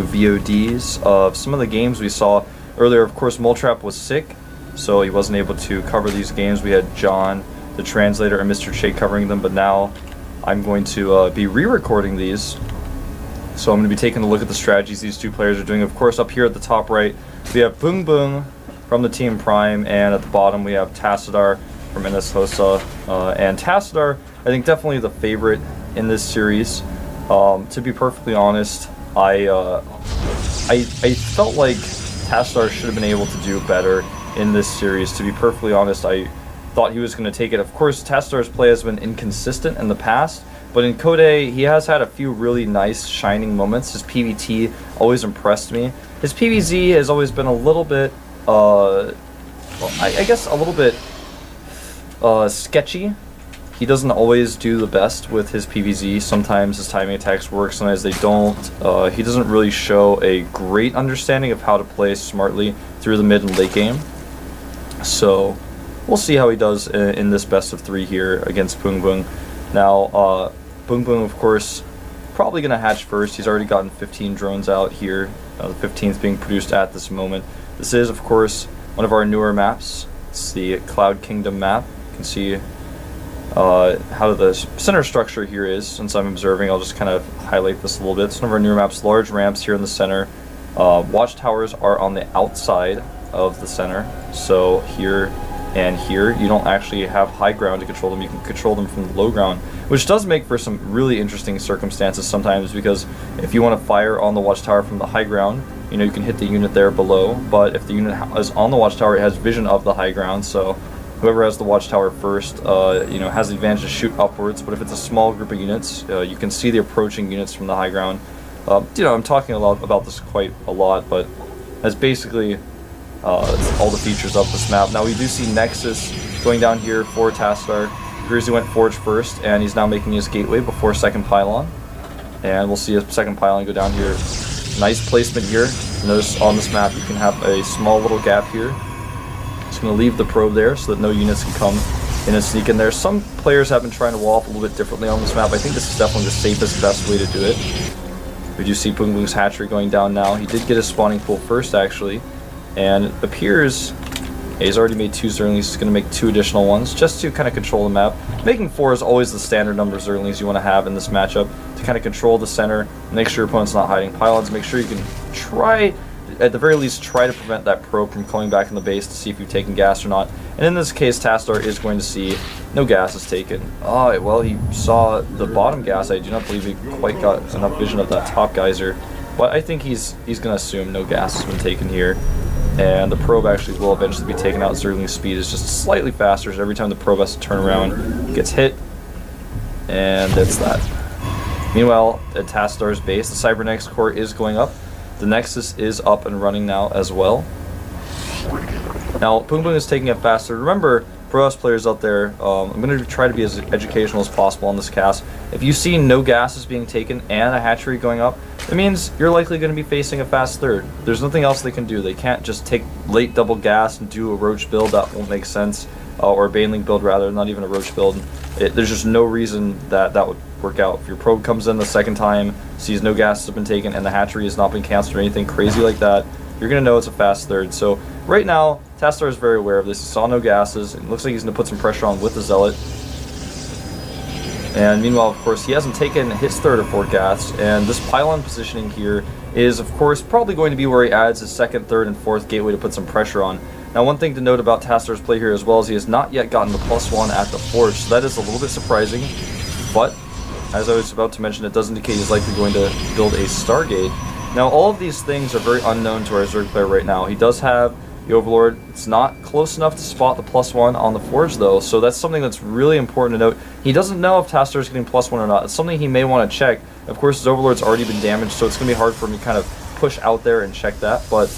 VODs of some of the games we saw earlier. Of course, Moletrap was sick, so he wasn't able to cover these games. We had John, the translator, and Mr. Che covering them, but now I'm going to be re-recording these. So I'm going to be taking a look at the strategies these two players are doing. Of course, up here at the top right, we have BBoongBBoong from the Team Prime, and at the bottom we have Tassadar from NS Hosa. And Tassadar, I think, definitely the favorite in this series. To be perfectly honest, I felt like Tassadar should have been able to do better in this series. To be perfectly honest, I thought he was going to take it. Of course, Tassadar's play has been inconsistent in the past, but in Code he has had a few really nice shining moments. His PVT always impressed me. His PVZ has always been a little bit, I guess a little bit sketchy. He doesn't always do the best with his PVZ. Sometimes his timing attacks work, sometimes they don't. He doesn't really show a great understanding of how to play smartly through the mid and late game. So we'll see how he does in this best of 3 here against BBoongBBoong. Now, BBoongBBoong, of course, probably going to hatch first. He's already gotten 15 drones out here, the 15th being produced at this moment. This is, of course, one of our newer maps. It's the Cloud Kingdom map. You can see how the center structure here is. Since I'm observing, I'll just kind of highlight this a little bit. It's one of our newer maps. Large ramps here in the center. Watchtowers are on the outside of the center. So here and here, you don't actually have high ground to control them. You can control them from the low ground, which does make for some really interesting circumstances sometimes, because if you want to fire on the watchtower from the high ground, you know, you can hit the unit there below, but if the unit is on the watchtower, it has vision of the high ground, so whoever has the watchtower first, you know, has the advantage to shoot upwards. But if it's a small group of units, you can see the approaching units from the high ground. You know, I'm talking a lot about this quite a lot, but that's basically all the features of this map. Now we do see Nexus going down here for Tassadar. Grizzly went Forge first, and he's now making his gateway before second pylon. And we'll see a second pylon go down here. Nice placement here. Notice on this map you can have a small little gap here. Just going to leave the probe there so that no units can come in and sneak in there. Some players have been trying to wall off a little bit differently on this map. I think this is definitely the safest, best way to do it. We do see BBoongBBoong's hatchery going down now. He did get his spawning pool first, actually. And it appears he's already made 2 Zerglings. He's going to make 2 additional ones just to kind of control the map. Making 4 is always the standard number of Zerglings you want to have in this matchup to kind of control the center, make sure your opponent's not hiding pylons, make sure you can try, at the very least, try to prevent that probe from coming back in the base to see if you've taken gas or not. And in this case, Tassadar is going to see no gas is taken. Oh, well, he saw the bottom gas. I do not believe he quite got enough vision of that top geyser. But I think he's going to assume no gas has been taken here. And the probe actually will eventually be taken out. Zergling's speed is just slightly faster, so every time the probe has to turn around, it gets hit. And that's that. Meanwhile, at Tassadar's base, the Cybernetics core is going up. The Nexus is up and running now as well. Now, BBoongBBoong is taking it faster. Remember, for us players out there, I'm going to try to be as educational as possible on this cast. If you see no gases being taken and a hatchery going up, it means you're likely going to be facing a fast third. There's nothing else they can do. They can't just take late double gas and do a Roach build. That won't make sense. Or a Baneling build, rather, not even a Roach build. There's just no reason that would work out. If your probe comes in the second time, sees no gases have been taken, and the hatchery has not been cancelled or anything crazy like that, you're going to know it's a fast third. So right now, Tassadar is very aware of this. He saw no gases. It looks like he's going to put some pressure on with the Zealot. And meanwhile, of course, he hasn't taken his third or fourth gas, and this pylon positioning here is, of course, probably going to be where he adds his second, third, and fourth gateway to put some pressure on. Now, one thing to note about Tassadar's play here as well is he has not yet gotten the +1 at the Forge, so that is a little bit surprising. But, as I was about to mention, it does indicate he's likely going to build a Stargate. Now, all of these things are very unknown to our Zerg player right now. He does have the Overlord. It's not close enough to spot the +1 on the Forge, though, so that's something that's really important to note. He doesn't know if Tassadar is getting +1 or not. It's something he may want to check. Of course, his Overlord's already been damaged, so it's going to be hard for him to kind of push out there and check that, but,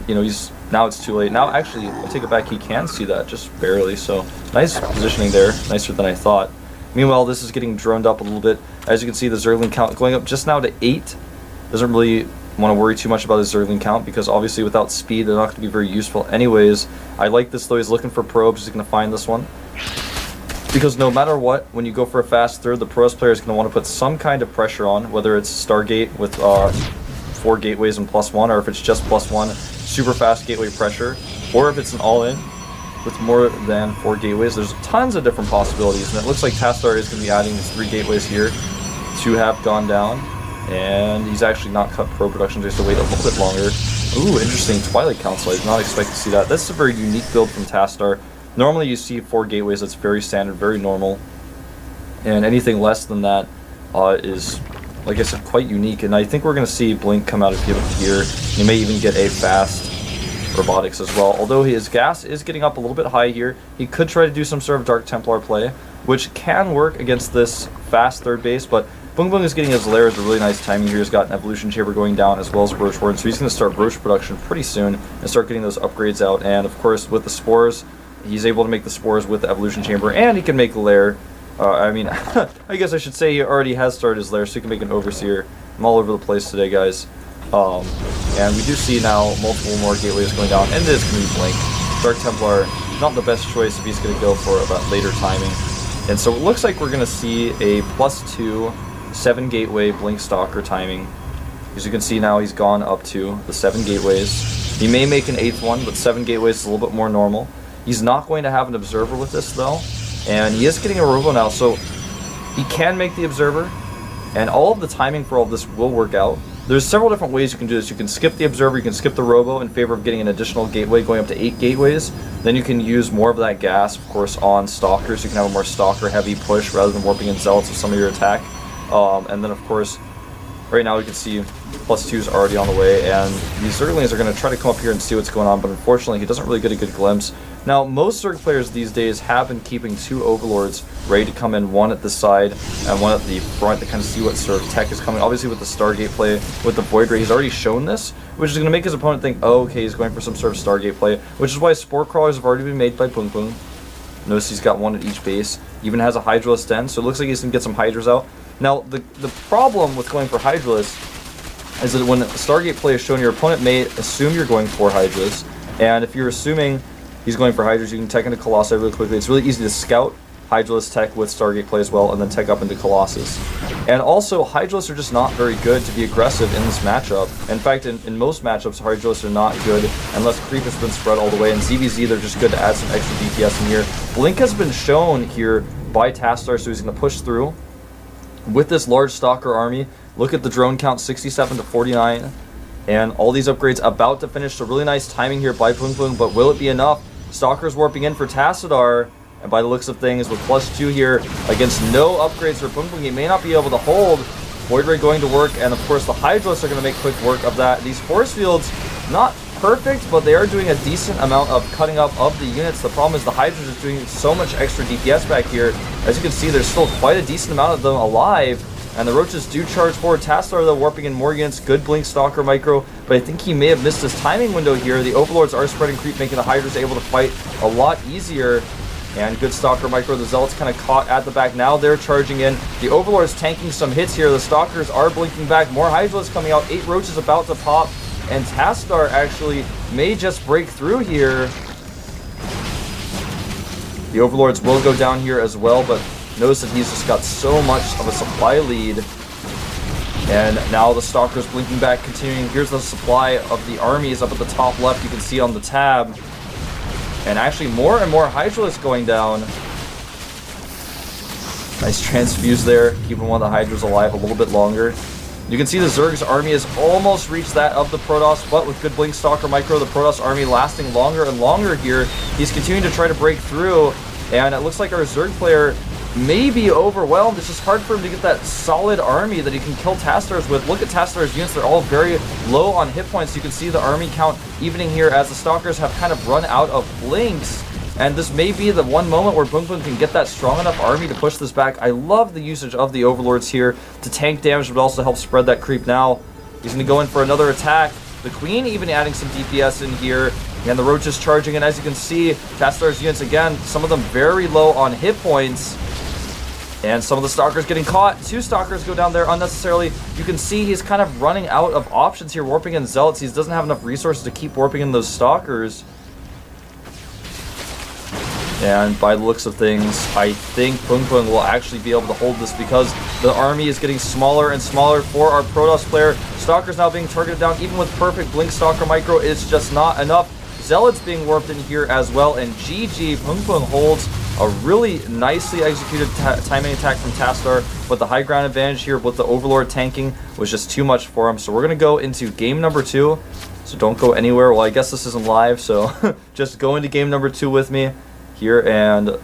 you know, now it's too late. Now, actually, I'll take it back, he can see that, just barely, so nice positioning there, nicer than I thought. Meanwhile, this is getting droned up a little bit. As you can see, the Zergling count going up just now to 8. Doesn't really want to worry too much about his Zergling count, because obviously without speed they're not going to be very useful anyways. I like this though. He's looking for probes. He's going to find this one, because no matter what, when you go for a fast third, the pros player is going to want to put some kind of pressure on, whether it's Stargate with 4 gateways and +1, or if it's just +1 super fast gateway pressure, or if it's an all-in with more than 4 gateways. There's tons of different possibilities, and it looks like Tassadar is going to be adding his 3 gateways here to have gone down, and he's actually not cut pro production, just to wait a little bit longer. Ooh, interesting, Twilight Council. I did not expect to see that. This is a very unique build from Tassadar. Normally you see 4 gateways, that's very standard, very normal, and anything less than that is, like I said, quite unique. And I think we're going to see Blink come out of here. You may even get a fast robotics as well. Although his gas is getting up a little bit high here, he could try to do some sort of Dark Templar play, which can work against this fast third base, but BBoongBBoong is getting his layers, a really nice timing here. He's got an Evolution Chamber going down as well as Roach Warden, so he's going to start Roach production pretty soon and start getting those upgrades out. And of course, with the Spores, he's able to make the Spores with the Evolution Chamber, and he can make the lair. I mean, I guess I should say he already has started his lair, so he can make an Overseer. I'm all over the place today, guys. And we do see now multiple more gateways going down, and it is going to be Blink. Dark Templar, not the best choice if he's going to go for that later timing. And so it looks like we're going to see a +2 7 gateway Blink Stalker timing. As you can see now, he's gone up to the 7 gateways. He may make an 8th one, but 7 gateways is a little bit more normal. He's not going to have an Observer with this though, and he is getting a Robo now, so he can make the Observer, and all of the timing for all of this will work out. There's several different ways you can do this. You can skip the Observer, you can skip the Robo in favor of getting an additional gateway, going up to 8 gateways. Then you can use more of that gas, of course, on Stalkers. You can have a more Stalker-heavy push rather than warping in Zealots with some of your attack. And then, of course, right now we can see +2 is already on the way, and these Zerglings are going to try to come up here and see what's going on, but unfortunately he doesn't really get a good glimpse. Now, most Zerg players these days have been keeping 2 Overlords ready to come in, one at the side and one at the front to kind of see what sort of tech is coming. Obviously with the Stargate play, with the Void Ray, he's already shown this, which is going to make his opponent think, oh, okay, he's going for some sort of Stargate play, which is why Spore Crawlers have already been made by BBoongBBoong. Notice he's got one at each base, even has a Hydralisk Den, so it looks like he's going to get some Hydras out. Now, the problem with going for Hydralisk is that when Stargate play is shown, your opponent may assume you're going for Hydras, and if you're assuming he's going for Hydras, you can tech into Colossi really quickly. It's really easy to scout Hydralisk tech with Stargate play as well, and then tech up into Colossus. And also, Hydralisks are just not very good to be aggressive in this matchup. In fact, in most matchups, Hydralisks are not good unless creep has been spread all the way, and ZVZ, they're just good to add some extra DPS in here. Blink has been shown here by Tassadar, so he's going to push through with this large Stalker army. Look at the drone count, 67 to 49, and all these upgrades about to finish. So really nice timing here by BBoongBBoong, but will it be enough? Stalkers warping in for Tassadar, and by the looks of things, with +2 here against no upgrades for BBoongBBoong, he may not be able to hold. Void Ray going to work, and of course the Hydralisks are going to make quick work of that. These force fields, not perfect, but they are doing a decent amount of cutting up of the units. The problem is the Hydras is doing so much extra DPS back here. As you can see, there's still quite a decent amount of them alive, and the Roaches do charge forward. Tassadar, though, warping in more units. Good Blink Stalker micro, but I think he may have missed his timing window here. The Overlords are spreading creep, making the Hydras able to fight a lot easier. And good Stalker micro. The Zealots kind of caught at the back. Now they're charging in. The Overlords tanking some hits here. The Stalkers are blinking back. More Hydralisks coming out. 8 Roaches about to pop. And Tassadar actually may just break through here. The Overlords will go down here as well, but notice that he's just got so much of a supply lead. And now the Stalkers blinking back, continuing. Here's the supply of the armies up at the top left. You can see on the tab. And actually more and more Hydralisks going down. Nice transfuse there, keeping one of the Hydras alive a little bit longer. You can see the Zerg's army has almost reached that of the Protoss, but with good Blink Stalker micro, the Protoss army lasting longer and longer here. He's continuing to try to break through, and it looks like our Zerg player may be overwhelmed. It's just hard for him to get that solid army that he can kill Tassadar's with. Look at Tassadar's units, they're all very low on hit points. You can see the army count evening here as the Stalkers have kind of run out of blinks. And this may be the one moment where BBoongBBoong can get that strong enough army to push this back. I love the usage of the Overlords here to tank damage, but also help spread that creep now. He's going to go in for another attack. The Queen even adding some DPS in here. And the Roaches charging in. As you can see, Tassadar's units, again, some of them very low on hit points. And some of the Stalkers getting caught. 2 Stalkers go down there unnecessarily. You can see he's kind of running out of options here, warping in Zealots. He doesn't have enough resources to keep warping in those Stalkers. And by the looks of things, I think BBoongBBoong will actually be able to hold this because the army is getting smaller and smaller for our Protoss player. Stalker's now being targeted down. Even with perfect Blink Stalker micro, it's just not enough. Zealot's being warped in here as well, and GG, BBoongBBoong holds a really nicely executed timing attack from Tassadar, but the high ground advantage here with the Overlord tanking was just too much for him. So we're going to go into game number 2, so don't go anywhere. Well, I guess this isn't live, so just go into game number 2 with me here, and